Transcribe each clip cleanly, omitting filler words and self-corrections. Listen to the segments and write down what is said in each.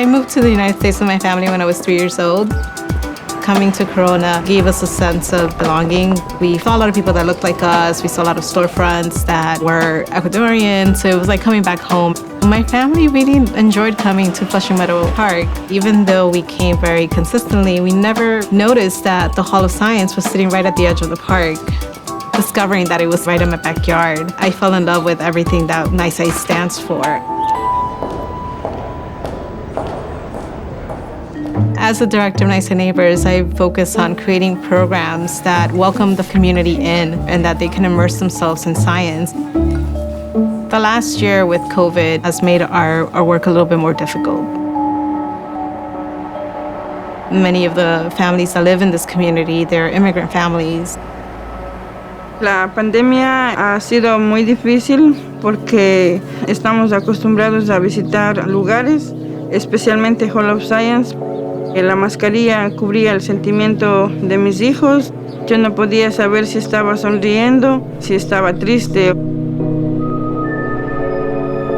I moved to the United States with my family when I was 3 years old. Coming to Corona gave us a sense of belonging. We saw a lot of people that looked like us. We saw a lot of storefronts that were Ecuadorian, so it was like coming back home. My family really enjoyed coming to Flushing-Meadow Park. Even though we came very consistently, we never noticed that the Hall of Science was sitting right at the edge of the park. Discovering that it was right in my backyard, I fell in love with everything that NYSCI stands for. As the director of NYSCI Neighbors, I focus on creating programs that welcome the community in and that they can immerse themselves in science. The last year with COVID has made our work a little bit more difficult. Many of the families that live in this community, they're immigrant families. La pandemia ha sido muy difícil porque estamos acostumbrados a visitar lugares, especialmente Hall of Science. La mascarilla cubría el sentimiento de mis hijos. Yo no podía saber si estaba sonriendo, si estaba triste.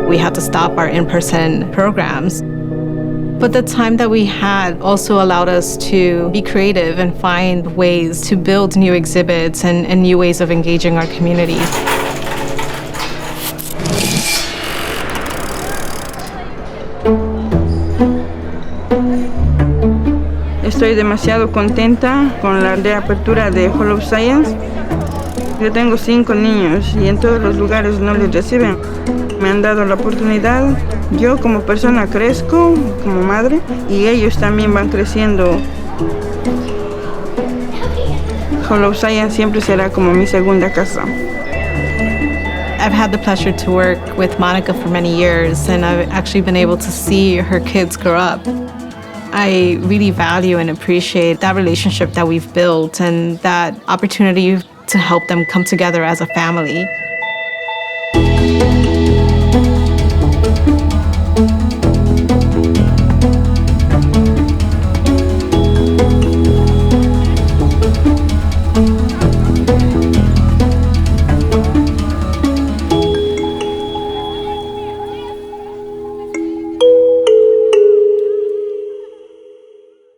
We had to stop our in-person programs. But the time that we had also allowed us to be creative and find ways to build new exhibits and new ways of engaging our community. Estoy demasiado contenta con la reapertura de Hall of Science. Yo tengo 5 niños y en todos los lugares no les reciben. Me han dado la oportunidad. Yo como persona crezco, como madre, y ellos también van creciendo. Hall of Science siempre será como mi segunda casa. I've had the pleasure to work with Monica for many years, and I've actually been able to see her kids grow up. I really value and appreciate that relationship that we've built and that opportunity to help them come together as a family.